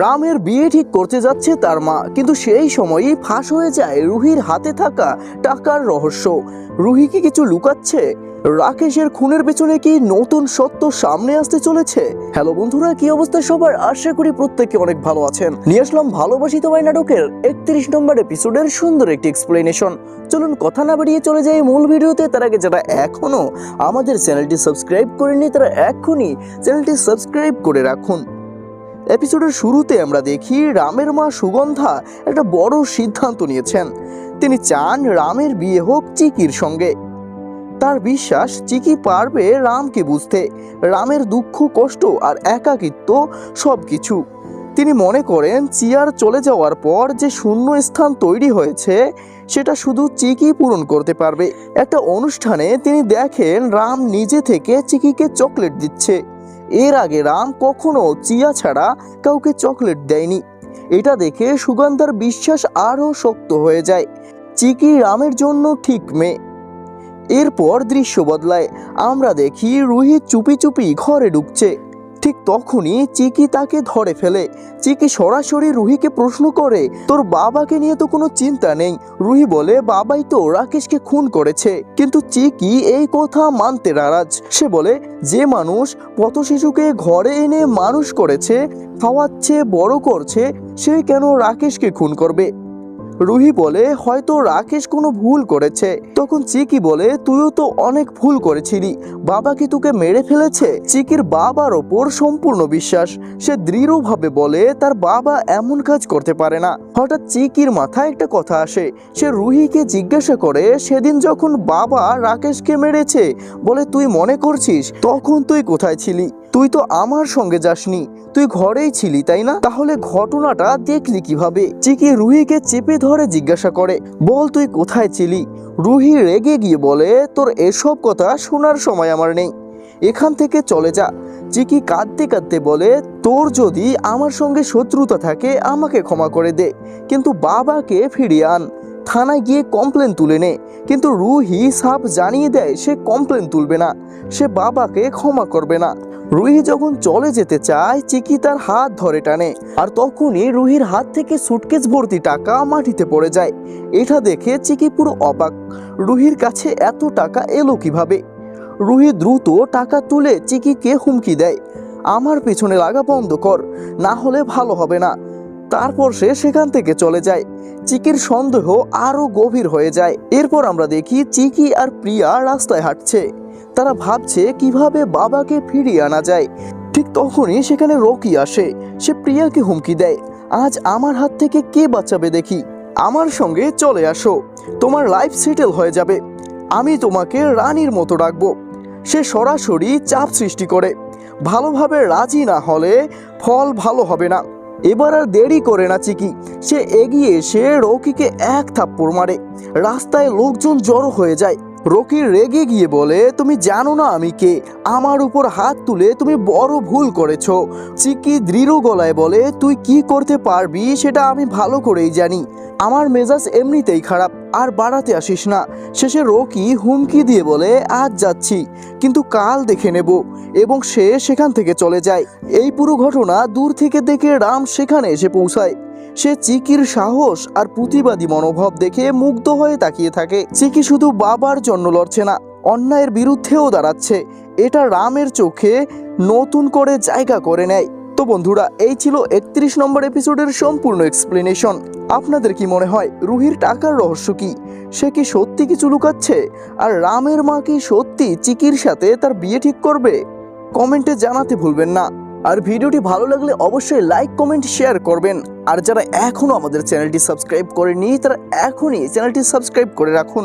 রামের বিয়ে ঠিক করতে যাচ্ছে তার মা, কিন্তু সেই সময়ই ফাঁস হয়ে যায় রুহির হাতে থাকা টাকার রহস্য। রুহি কি কিছু লুকাচ্ছে? রাকেশের খুনের পেছনে কি নতুন সত্য সামনে আসতে চলেছে? হ্যালো বন্ধুরা, কি অবস্থা সবার? আশা করি প্রত্যেকে অনেক ভালো আছেন। নিয়ে আসলাম ভালোবাসি তোমায় নাটকের 31 নম্বর এপিসোডের সুন্দর একটি এক্সপ্লেনেশন। চলুন কথা না বাড়িয়ে চলে যাই মূল ভিডিওতে। তার আগে যারা এখনো আমাদের চ্যানেলটি সাবস্ক্রাইব করেননি তারা এখনই চ্যানেলটি সাবস্ক্রাইব করে রাখুন। এপিসোডের শুরুতে আমরা দেখি রামের মা সুগন্ধা একটা বড় সিদ্ধান্ত নিয়েছেন। তিনি চান রামের বিয়ে হোক চিকির সঙ্গে। তার বিশ্বাস চিকি পারবে রামকে বুঝতে, রামের দুঃখ কষ্ট আর একাকিত্ব সবকিছু। তিনি মনে করেন চিয়ার চলে যাওয়ার পর যে শূন্য স্থান তৈরি হয়েছে সেটা শুধু চিকি পূরণ করতে পারবে। একটা অনুষ্ঠানে তিনি দেখেন রাম নিজে থেকে চিকিকে চকলেট দিচ্ছে। এর আগে রাম কখনো চিয়া ছাড়া কাউকে চকলেট দেয়নি। এটা দেখে সুগন্ধার বিশ্বাস আরও শক্ত হয়ে যায়, চিকি রামের জন্য ঠিক মেয়ে। এরপর দৃশ্য বদলায়, আমরা দেখি রুহি চুপি চুপি ঘরে ঢুকছে। ঠিক তখনই চিকি তাকে ধরে ফেলে। চিকি সরাসরি রুহিকে প্রশ্ন করে, তোর বাবাকে নিয়ে তো কোনো চিন্তা নেই? রুহি বলে, বাবাই তো রাকেশকে খুন করেছে। কিন্তু চিকি এই কথা মানতে নারাজ। সে বলে, যে মানুষ পথ শিশুকে ঘরে এনে মানুষ করেছে, খাওয়াচ্ছে, বড় করছে, সে কেন রাকেশকে খুন করবে? রুহি বলে, হয়তো রাকেশ কোনো ভুল করেছে। তখন চিকি বলে, তুইও তো অনেক ভুল করেছিলি, বাবা কি তোকে মেরে ফেলেছে? চিকির বাবার ওপর সম্পূর্ণ বিশ্বাস। সে দৃঢ়ভাবে বলে তার বাবা এমন কাজ করতে পারে না। হঠাৎ চিকির মাথায় একটা কথা আসে। সে রুহিকে জিজ্ঞাসা করে, সেদিন যখন বাবা রাকেশকে মেরেছে, বলে তুই মনে করছিস তখন তুই কোথায় ছিলি? তুই তো আমার সঙ্গে যাসনি, তুই ঘরেই ছিলি তাই না? তাহলে ঘটনাটা দেখলি কিভাবে? চিকি রুহিকে চেপে ধরে জিজ্ঞাসা করে, বল তুই কোথায় ছিলি? রুহি রেগে গিয়ে বলে, তোর এসব কথা শোনার সময় আমার নেই, এখান থেকে চলে যা। চিকি কাঁদতে কাঁদতে বলে, তোর যদি আমার সঙ্গে শত্রুতা থাকে আমাকে ক্ষমা করে দে, কিন্তু বাবাকে ফিরিয়ে আন। থানায় গিয়ে কমপ্লেন তুলে নে। কিন্তু রুহি সাফ জানিয়ে দেয় সে কমপ্লেন তুলবে না, সে বাবাকে ক্ষমা করবে না। রুহি যখন চলে যেতে চায়, চিকি তার হাত ধরে টানে, আর তখনই রুহির হাত থেকে সুটকেস ভর্তি টাকা মাটিতে পড়ে যায়। এটা দেখে চিকি পুরো অবাক, রুহির কাছে এত টাকা এলো কিভাবে? রুহি দ্রুত টাকা তুলে চিকিকে হুমকি দেয়, আমার পেছনে লাগা বন্ধ কর, না হলে ভালো হবে না। তারপর সে সেখান থেকে চলে যায়। চিকির সন্দেহ আরো গভীর হয়ে যায়। এরপর আমরা দেখি চিকি আর প্রিয়া রাস্তায় হাঁটছে। তারা ভাবছে কিভাবে বাবাকে ফিরিয়ে আনা যায়। ঠিক তখনই সেখানে রকি আসে। সে প্রিয়াকে হুমকি দেয়, আজ আমার হাত থেকে কে বাঁচাবে দেখি, আমার সঙ্গে চলে আসো, তোমার লাইফ সেটেল হয়ে যাবে, আমি তোমাকে রানীর মতো রাখবো। সে সরাসরি চাপ সৃষ্টি করে, ভালোভাবে রাজি না হলে ফল ভালো হবে না। এবার আর দেরি করে না চিকি, সে এগিয়ে এসে রকিকে এক থাপ্পড় মারে। রাস্তায় লোকজন জড়ো হয়ে যায়। রকি রেগে গিয়ে বলে, তুমি জানো না আমি কে? আমার উপর হাত তুলে তুমি বড় ভুল করেছো। চিকি দৃঢ় গলায় বলে, তুই কি করতে পারবি সেটা আমি ভালো করেই জানি, আমার মেজাজ এমনিতেই খারাপ, আর বাড়াতে আসিস না। শেষে রকি হুমকি দিয়ে বলে, আজ যাচ্ছি কিন্তু কাল দেখে নেব, এবং সে সেখান থেকে চলে যায়। এই পুরো ঘটনা দূর থেকে দেখে রাম সেখানে এসে পৌঁছায়। সে চিকির সাহস আর প্রতিবাদী মনোভাব দেখে মুগ্ধ হয়ে তাকিয়ে থাকে। চিকি শুধু বাবার জন্য লড়ছে না, অন্যায়ের বিরুদ্ধেও দাঁড়াচ্ছে। এটা রামের চোখে নতুন করে জায়গা করে নেয়। তো বন্ধুরা, এই ছিল 31 নম্বর এপিসোডের সম্পূর্ণ এক্সপ্লেনেশন। আপনাদের কি মনে হয় রুহির টাকার রহস্য কি? সে কি সত্যি কিছু লুকাচ্ছে? আর রামের মা কি সত্যি চিকির সাথে তার বিয়ে ঠিক করবে? কমেন্টে জানাতে ভুলবেন না। আর ভিডিওটি ভালো লাগলে অবশ্যই লাইক, কমেন্ট, শেয়ার করবেন। আর যারা এখনো আমাদের চ্যানেলটি সাবস্ক্রাইব করেনি তারা এখনই চ্যানেলটি সাবস্ক্রাইব করে রাখুন।